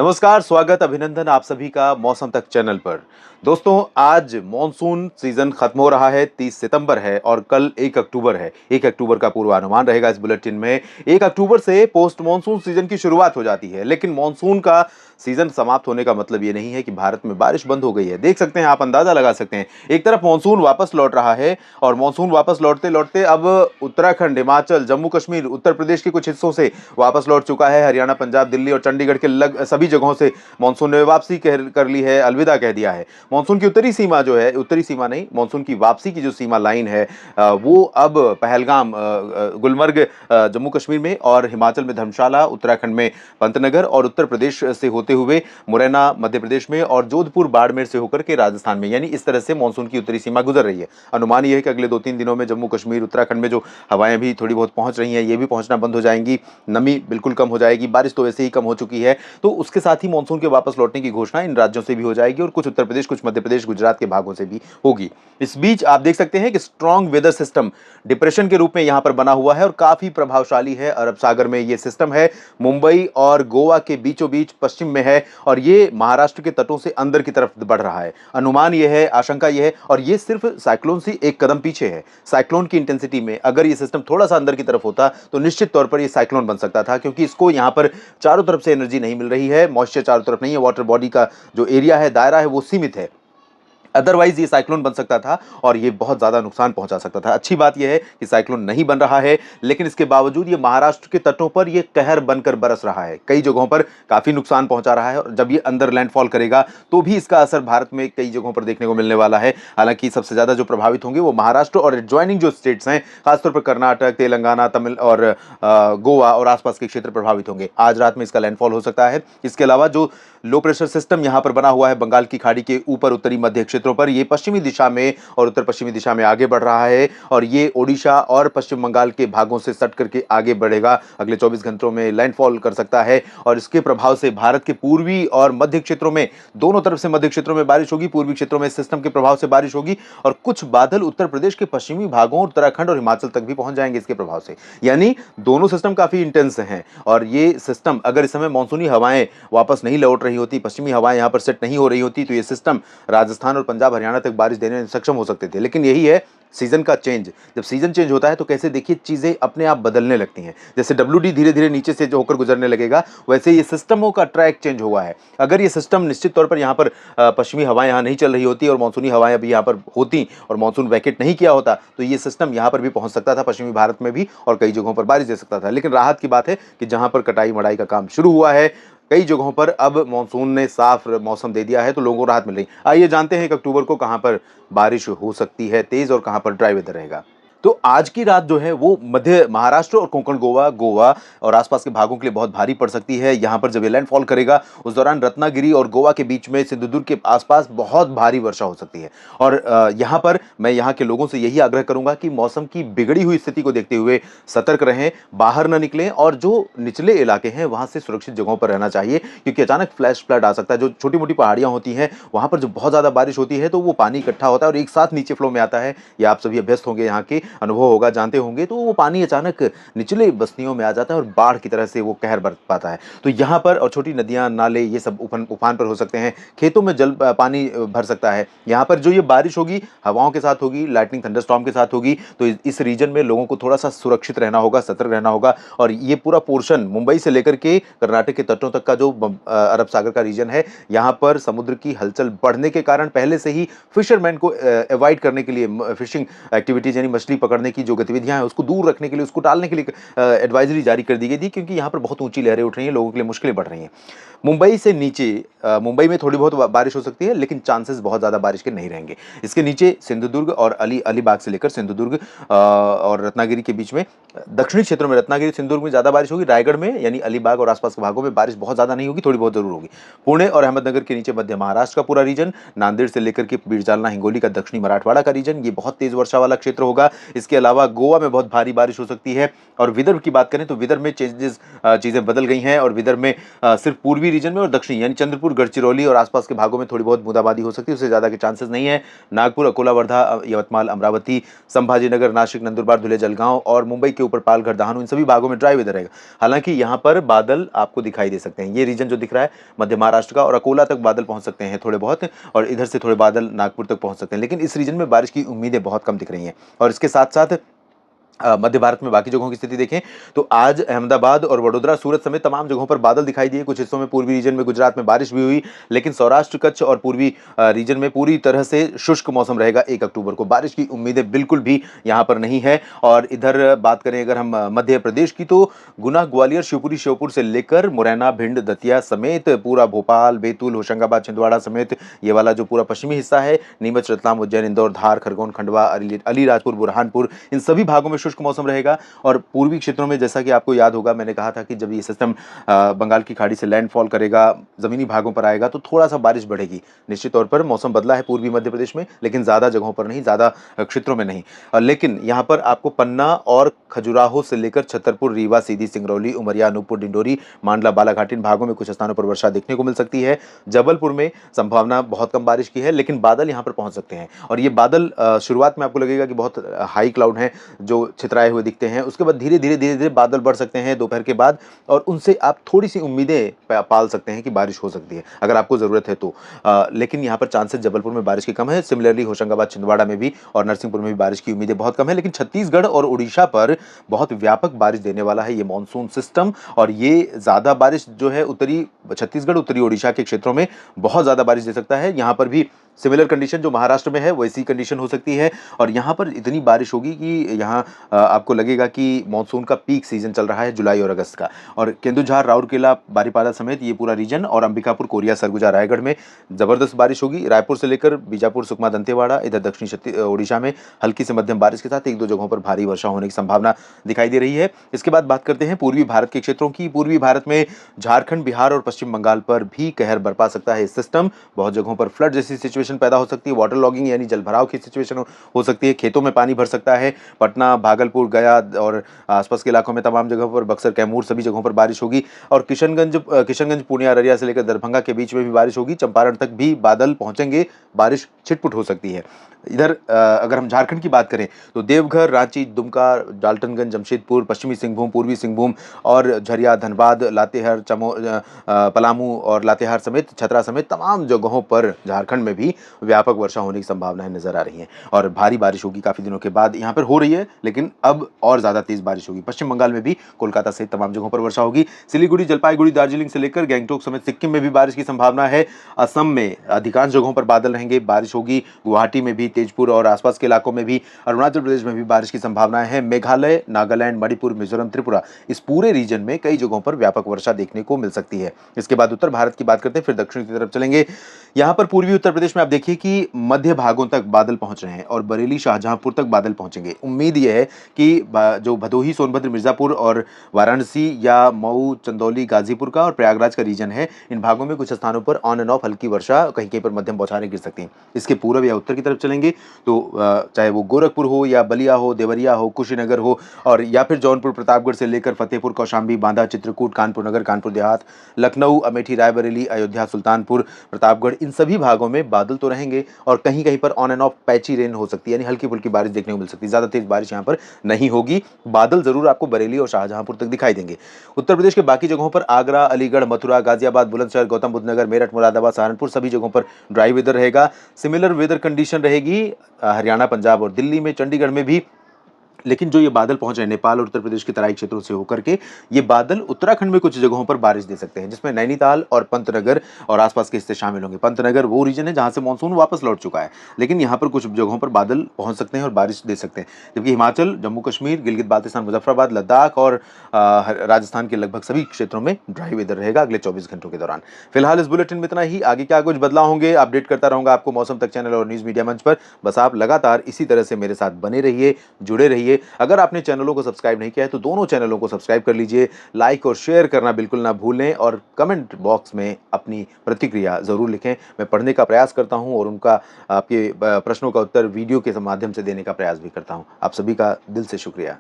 नमस्कार, स्वागत, अभिनंदन आप सभी का मौसम तक चैनल पर। दोस्तों, आज मॉनसून सीजन खत्म हो रहा है। 30 सितंबर है और कल 1 अक्टूबर है। 1 अक्टूबर का पूर्वानुमान रहेगा इस बुलेटिन में। 1 अक्टूबर से पोस्ट मॉनसून सीजन की शुरुआत हो जाती है, लेकिन मॉनसून का सीजन समाप्त होने का मतलब ये नहीं है कि भारत में बारिश बंद हो गई है। देख सकते हैं, आप अंदाजा लगा सकते हैं। एक तरफ मॉनसून वापस लौट रहा है और मॉनसून वापस लौटते लौटते अब उत्तराखंड, हिमाचल, जम्मू कश्मीर, उत्तर प्रदेश के कुछ हिस्सों से वापस लौट चुका है। हरियाणा, पंजाब, दिल्ली और चंडीगढ़ के सभी जगहों से मानसून ने वापसी कर ली है, अलविदा कह दिया है। मानसून की उत्तरी सीमा जो है, उत्तरी सीमा नहीं, मानसून की वापसी की जो सीमा लाइन है वो अब पहलगाम, गुलमर्ग जम्मू कश्मीर में, और हिमाचल में धर्मशाला, उत्तराखंड में पंतनगर और उत्तर प्रदेश से होते हुए मुरैना मध्य प्रदेश में और जोधपुर बाड़मेर से होकर के राजस्थान में, यानी इस तरह से मानसून की उत्तरी सीमा गुजर रही है। अनुमान यह है कि अगले 2-3 दिनों में जम्मू कश्मीर, उत्तराखंड में जो हवाएं भी थोड़ी बहुत पहुंच रही हैं, ये भी पहुंचना बंद हो जाएंगी। नमी बिल्कुल कम हो जाएगी, बारिश तो वैसे ही कम हो चुकी है। तो उसके साथ ही मानसून के वापस लौटने की घोषणा इन राज्यों से भी हो जाएगी और कुछ उत्तर प्रदेश, कुछ मध्य प्रदेश, गुजरात के भागों से भी होगी। इस बीच आप देख सकते हैं कि स्ट्रॉन्ग वेदर सिस्टम डिप्रेशन के रूप में यहां पर बना हुआ है और काफी प्रभावशाली है। अरब सागर में यह सिस्टम है, मुंबई और गोवा के बीचों बीच पश्चिम में है और ये महाराष्ट्र के तटों से अंदर की तरफ बढ़ रहा है। अनुमान यह है, आशंका यह है, और ये सिर्फ साइक्लोन से एक कदम पीछे है। साइक्लोन की इंटेंसिटी में अगर ये सिस्टम थोड़ा सा अंदर की तरफ होता तो निश्चित तौर पर ये साइक्लोन बन सकता था, क्योंकि इसको यहां पर चारों तरफ से एनर्जी नहीं मिल रही है, मॉइस्चर चारों तरफ नहीं है, वाटर बॉडी का जो एरिया है, दायरा है, वो सीमित है। अदरवाइज ये साइक्लोन बन सकता था और ये बहुत ज्यादा नुकसान पहुंचा सकता था। अच्छी बात यह है कि साइक्लोन नहीं बन रहा है, लेकिन इसके बावजूद ये महाराष्ट्र के तटों पर ये कहर बनकर बरस रहा है। कई जगहों पर काफी नुकसान पहुंचा रहा है और जब ये अंदर लैंडफॉल करेगा तो भी इसका असर भारत में कई जगहों पर देखने को मिलने वाला है। हालांकि सबसे ज्यादा जो प्रभावित होंगे वो महाराष्ट्र और एडजॉइनिंग जो स्टेट्स हैं, खासतौर पर कर्नाटक, तेलंगाना, तमिल और गोवा और आसपास के क्षेत्र प्रभावित होंगे। आज रात में इसका लैंडफॉल हो सकता है। इसके अलावा जो लो प्रेशर सिस्टम यहां पर बना हुआ है बंगाल की खाड़ी के ऊपर उत्तरी मध्य क्षेत्रों पर, ये पश्चिमी दिशा में और उत्तर पश्चिमी दिशा में आगे बढ़ रहा है और ये ओडिशा और पश्चिम बंगाल के भागों से सट करके आगे बढ़ेगा। अगले 24 घंटों में लैंडफॉल कर सकता है और इसके प्रभाव से भारत के पूर्वी और मध्य क्षेत्रों में, दोनों तरफ से मध्य क्षेत्रों में बारिश होगी। पूर्वी क्षेत्रों में इस सिस्टम के प्रभाव से बारिश होगी और कुछ बादल उत्तर प्रदेश के पश्चिमी भागों, उत्तराखंड और हिमाचल तक भी पहुंच जाएंगे इसके प्रभाव से। यानी दोनों सिस्टम काफी इंटेंस हैं और ये सिस्टम, अगर इस समय मानसूनी हवाएं वापस नहीं लौट रही होती, पश्चिमी हवाएं यहां पर सेट नहीं हो रही होती, तो ये सिस्टम राजस्थान और पंजाब, हरियाणा तक बारिश देने में सक्षम हो सकते थे। लेकिन यही है सीजन का चेंज। जब सीजन चेंज होता है तो कैसे, देखिए, चीजें अपने आप बदलने लगती हैं। जैसे WD धीरे धीरे नीचे से जो होकर गुजरने लगेगा, वैसे ये सिस्टमों का ट्रैक चेंज हुआ है। अगर ये सिस्टम निश्चित तौर पर यहाँ पर पश्चिमी हवाएं यहाँ नहीं चल रही होती और मानसूनी हवाएं अभी यहाँ पर होती और मानसून वैकेट नहीं किया होता, तो ये सिस्टम यहाँ पर भी पहुंच सकता था, पश्चिमी भारत में भी, और कई जगहों पर बारिश दे सकता था। लेकिन राहत की बात है कि जहां पर कटाई मड़ाई का काम शुरू हुआ है, कई जगहों पर अब मानसून ने साफ मौसम दे दिया है, तो लोगों को राहत मिल रही। आइए जानते हैं 1 अक्टूबर को कहां पर बारिश हो सकती है तेज और कहां पर ड्राई वेदर रहेगा। तो आज की रात जो है वो मध्य महाराष्ट्र और कोंकण गोवा और आसपास के भागों के लिए बहुत भारी पड़ सकती है। यहां पर जब ये लैंडफॉल करेगा उस दौरान रत्नागिरी और गोवा के बीच में, सिंधुदुर्ग के आसपास बहुत भारी वर्षा हो सकती है। और यहां पर मैं यहां के लोगों से यही आग्रह करूंगा कि मौसम की बिगड़ी हुई स्थिति को देखते हुए सतर्क रहें, बाहर न निकलें और जो निचले इलाके हैं वहां से सुरक्षित जगहों पर रहना चाहिए, क्योंकि अचानक फ्लैश फ्लड आ सकता है। जो छोटी मोटी पहाड़ियां होती हैं वहां पर जो बहुत ज्यादा बारिश होती है तो वो पानी इकट्ठा होता है और एक साथ नीचे फ्लो में आता है। ये आप सभी अभ्यस्त होंगे, यहाँ के अनुभव होगा, जानते होंगे। तो वो पानी अचानक निचले बस्तियों में आ जाता है और बाढ़ की तरह से वो कहर बरत पाता है। तो यहाँ पर, और छोटी नदियां, नाले, ये सब उफान पर हो सकते हैं। खेतों में जल पानी भर सकता है। यहाँ पर जो ये बारिश होगी हवाओं के साथ होगी, लाइटनिंग थंडरस्टॉर्म के साथ होगी। तो इस रीजन में लोगों को थोड़ा सा सुरक्षित रहना होगा, सतर्क रहना होगा। और ये पूरा पोर्शन मुंबई से लेकर के कर्नाटक के तटों तक का जो अरब सागर का रीजन है, यहाँ पर समुद्र की हलचल बढ़ने के कारण पहले से ही फिशरमैन को अवॉइड करने के लिए, फिशिंग एक्टिविटीज यानी मछली पकड़ने की जो गतिविधियां हैं उसको दूर रखने के लिए, उसको टालने के लिए एडवाइजरी जारी कर दी गई थी, क्योंकि यहाँ पर बहुत ऊंची लहरें उठ रही हैं, लोगों के लिए मुश्किलें बढ़ रही हैं। मुंबई से नीचे, मुंबई में थोड़ी बहुत बारिश हो सकती है, लेकिन चांसेस बहुत ज़्यादा बारिश के नहीं रहेंगे। इसके नीचे सिंधुदुर्ग और अलीबाग से लेकर सिंधुदुर्ग और रत्नागिरी के बीच में, दक्षिणी क्षेत्रों में रत्नागिरी, सिंधुदुर्ग में ज़्यादा बारिश होगी। रायगढ़ में यानी अलीबाग और आसपास के भागों में बारिश बहुत ज़्यादा नहीं होगी, थोड़ी बहुत जरूर होगी। पुणे और अहमदनगर के नीचे मध्य महाराष्ट्र का पूरा रीजन, नांदेड़ से लेकर के बीड़ जालना, हिंगोली का दक्षिणी मराठवाड़ा का रीजन, ये बहुत तेज वर्षा वाला क्षेत्र होगा। इसके अलावा गोवा में बहुत भारी बारिश हो सकती है। और विदर्भ की बात करें तो विदर्भ में चीज़ें बदल गई हैं और विदर्भ में सिर्फ पूर्वी रीजन में और दक्षिणी यानी चंद्रपुर, गढ़चिरौली और आसपास के भागों में थोड़ी बहुत बूंदाबांदी हो सकती है, उससे ज़्यादा के चांसेस नहीं है। नागपुर, अकोला, वर्धा, यवतमाल, अमरावती, संभाजीनगर, नासिक, नंदुरबार, धुले, जलगांव और मुंबई के ऊपर पालघर, दहानू, इन सभी भागों में ड्राई वेदर रहेगा। हालांकि यहाँ पर बादल आपको दिखाई दे सकते हैं। ये रीजन जो दिख रहा है मध्य महाराष्ट्र का, और अकोला तक बादल पहुंच सकते हैं थोड़े बहुत, और इधर से थोड़े बादल नागपुर तक पहुंच सकते हैं। लेकिन इस रीजन में बारिश की उम्मीदें बहुत कम दिख रही हैं। और इसके साथ साथ मध्य भारत में बाकी जगहों की स्थिति देखें तो आज अहमदाबाद और वडोदरा, सूरत समेत तमाम जगहों पर बादल दिखाई दिए। कुछ हिस्सों में पूर्वी रीजन में, गुजरात में बारिश भी हुई, लेकिन सौराष्ट्र, कच्छ और पूर्वी रीजन में पूरी तरह से शुष्क मौसम रहेगा 1 अक्टूबर को। बारिश की उम्मीदें बिल्कुल भी यहाँ पर नहीं है। और इधर बात करें अगर हम मध्य प्रदेश की, तो गुना, ग्वालियर, शिवपुरी, श्योपुर से लेकर मुरैना, भिंड, दतिया समेत पूरा भोपाल, बैतूल, होशंगाबाद, छिंदवाड़ा समेत ये वाला जो पूरा पश्चिमी हिस्सा है, नीमच, रतलाम, उज्जैन, इंदौर, धार, खरगोन, खंडवा, अलीराजपुर, बुरहानपुर, इन सभी भागों में शुष्क मौसम रहेगा। और पूर्वी क्षेत्रों में, जैसा कि आपको याद होगा, मैंने कहा था कि जब ये सिस्टम बंगाल की खाड़ी से लैंडफॉल करेगा, जमीनी भागों पर आएगा, तो थोड़ा सा बारिश बढ़ेगी। निश्चित तौर पर मौसम बदला है पूर्वी मध्य प्रदेश में, लेकिन ज़्यादा जगहों पर नहीं, ज़्यादा क्षेत्रों में नहीं। लेकिन यहाँ पर आपको पन्ना और खजुराहो से लेकर छतरपुर, रीवा, सीधी, सिंगरौली, उमरिया, अनूपपुर, डिंडोरी, मांडला, बालाघाट, इन भागों में कुछ स्थानों पर वर्षा देखने को मिल सकती है। जबलपुर में संभावना बहुत कम बारिश की है, लेकिन बादल यहाँ पर पहुँच सकते हैं। और ये बादल शुरुआत में आपको लगेगा कि बहुत हाई क्लाउड हैं जो छितराए हुए दिखते हैं, उसके बाद धीरे धीरे बादल बढ़ सकते हैं दोपहर के बाद, और उनसे आप थोड़ी सी उम्मीदें पाल सकते हैं कि बारिश हो सकती है अगर आपको ज़रूरत है तो। लेकिन यहाँ पर चांसेस जबलपुर में बारिश के कम है। सिमिलरली होशंगाबाद, छिंदवाड़ा में भी और नरसिंहपुर में भी बारिश की उम्मीदें बहुत कम है। लेकिन छत्तीसगढ़ और उड़ीसा पर बहुत व्यापक बारिश देने वाला है ये मानसून सिस्टम, और ये ज़्यादा बारिश जो है उत्तरी छत्तीसगढ़, उत्तरी उड़ीसा के क्षेत्रों में बहुत ज़्यादा बारिश दे सकता है। यहाँ पर भी सिमिलर कंडीशन जो महाराष्ट्र में है वैसी कंडीशन हो सकती है, और यहाँ पर इतनी बारिश होगी कि यहाँ आपको लगेगा कि मानसून का पीक सीजन चल रहा है जुलाई और अगस्त का। और केंदुझार, राउरकेला, बारीपादा समेत ये पूरा रीजन और अंबिकापुर, कोरिया, सरगुजा, रायगढ़ में ज़बरदस्त बारिश होगी। रायपुर से लेकर बीजापुर, सुकमा, दंतेवाड़ा, इधर दक्षिणी उड़ीसा में हल्की से मध्यम बारिश के साथ 1-2 जगहों पर भारी वर्षा होने की संभावना दिखाई दे रही है। इसके बाद बात करते हैं पूर्वी भारत के क्षेत्रों की। पूर्वी भारत में झारखंड, बिहार और पश्चिम बंगाल पर भी कहर बरपा सकता है इस सिस्टम। बहुत जगहों पर फ्लड जैसी सिचुएशन पैदा हो सकती है, वाटर लॉगिंग यानी जलभराव की सिचुएशन हो सकती है, खेतों में पानी भर सकता है। पटना, भागलपुर, गया और आसपास के इलाकों में तमाम जगहों पर, बक्सर, कैमूर सभी जगहों पर बारिश होगी। और किशनगंज, पूर्णिया, अररिया से लेकर दरभंगा के बीच में भी बारिश होगी। चंपारण तक भी बादल पहुंचेंगे, बारिश छिटपुट हो सकती है। इधर अगर हम झारखंड की बात करें तो देवघर, रांची, दुमका, डाल्टनगंज, जमशेदपुर, पश्चिमी सिंहभूम, पूर्वी सिंहभूम और झरिया, धनबाद, लातेहार, पलामू और लातेहार समेत, छतरा समेत तमाम जगहों पर झारखंड में भी व्यापक वर्षा होने की संभावनाएं नजर आ रही हैं। और भारी बारिश होगी काफ़ी दिनों के बाद, यहाँ पर हो रही है लेकिन अब और ज़्यादा तेज़ बारिश होगी। पश्चिम बंगाल में भी कोलकाता सहित तमाम जगहों पर वर्षा होगी। सिलीगुड़ी, जलपाईगुड़ी, दार्जिलिंग से लेकर गैंगटोक समेत सिक्किम में भी बारिश की संभावना है। असम में अधिकांश जगहों पर बादल रहेंगे, बारिश होगी। गुवाहाटी में भी, तेजपुर और आसपास के इलाकों में भी, अरुणाचल प्रदेश में भी बारिश की संभावना है। मेघालय, नागालैंड, मणिपुर, मिजोरम, त्रिपुरा, इस पूरे रीजन में कई जगहों पर व्यापक वर्षा देखने को मिल सकती है। इसके बाद उत्तर भारत की बात करते हैं, फिर दक्षिण की तरफ चलेंगे। यहाँ पर पूर्वी उत्तर प्रदेश में आप देखिए कि मध्य भागों तक बादल पहुंच रहे हैं और बरेली, शाहजहांपुर तक बादल पहुंचेंगे। उम्मीद यह है कि जो भदोही, सोनभद्र, मिर्जापुर और वाराणसी या मऊ, चंदौली, गाजीपुर का और प्रयागराज का रीजन है, इन भागों में कुछ स्थानों पर ऑन एंड ऑफ हल्की वर्षा, कहीं कहीं पर मध्यम बौछारें गिर सकती हैं। इसके पूर्व या उत्तर की तरफ चलेंगे तो चाहे वो गोरखपुर हो या बलिया हो, देवरिया हो, कुशीनगर हो, और या फिर जौनपुर, प्रतापगढ़ से लेकर फतेहपुर, कौशाम्बी, बांदा, चित्रकूट, कानपुर नगर, कानपुर देहात, लखनऊ, अमेठी, रायबरेली, अयोध्या, सुल्तानपुर, प्रतापगढ़, इन सभी भागों में बादल तो रहेंगे और कहीं कहीं पर on end of patchy rain हो सकती है, यानी हल्की फुल्की बारिश देखने को मिल सकती है। ज़्यादा तेज बारिश यहाँ पर नहीं होगी। बादल जरूर आपको बरेली और शाहजहांपुर तक दिखाई देंगे। उत्तर प्रदेश के बाकी जगहों पर आगरा, अलीगढ़, मथुरा, गाजियाबाद, बुलंदशहर, गौतम बुद्ध नगर, मेरठ, मुरादाबाद, सहारनपुर, सभी जगहों पर ड्राई वेदर रहेगा। सिमिलर वेदर कंडीशन रहेगी हरियाणा, पंजाब और दिल्ली में, चंडीगढ़ में भी। लेकिन जो ये बादल पहुंच रहे हैं नेपाल और उत्तर प्रदेश के तराई क्षेत्रों से होकर के, ये बादल उत्तराखंड में कुछ जगहों पर बारिश दे सकते हैं, जिसमें नैनीताल और पंतनगर और आसपास के हिस्से शामिल होंगे। पंतनगर वो रीजन है जहां से मानसून वापस लौट चुका है, लेकिन यहाँ पर कुछ जगहों पर बादल पहुंच सकते हैं और बारिश दे सकते हैं। जबकि हिमाचल, जम्मू कश्मीर, गिलगित बाल्तिस्तान, मुजफ्फराबाद, लद्दाख और राजस्थान के लगभग सभी क्षेत्रों में ड्राई वेदर रहेगा अगले 24 घंटों के दौरान। फिलहाल इस बुलेटिन में इतना ही। आगे क्या कुछ बदलाव होंगे अपडेट करता रहूंगा आपको मौसम तक चैनल और न्यूज मीडिया मंच पर। बस आप लगातार इसी तरह से मेरे साथ बने रहिए, जुड़े रहिए। चाहिए। अगर आपने चैनलों को सब्सक्राइब नहीं किया है तो दोनों चैनलों को सब्सक्राइब कर लीजिए, लाइक और शेयर करना बिल्कुल ना भूलें और कमेंट बॉक्स में अपनी प्रतिक्रिया ज़रूर लिखें। मैं पढ़ने का प्रयास करता हूँ और उनका आपके प्रश्नों का उत्तर वीडियो के माध्यम से देने का प्रयास भी करता हूँ। आप सभी का दिल से शुक्रिया।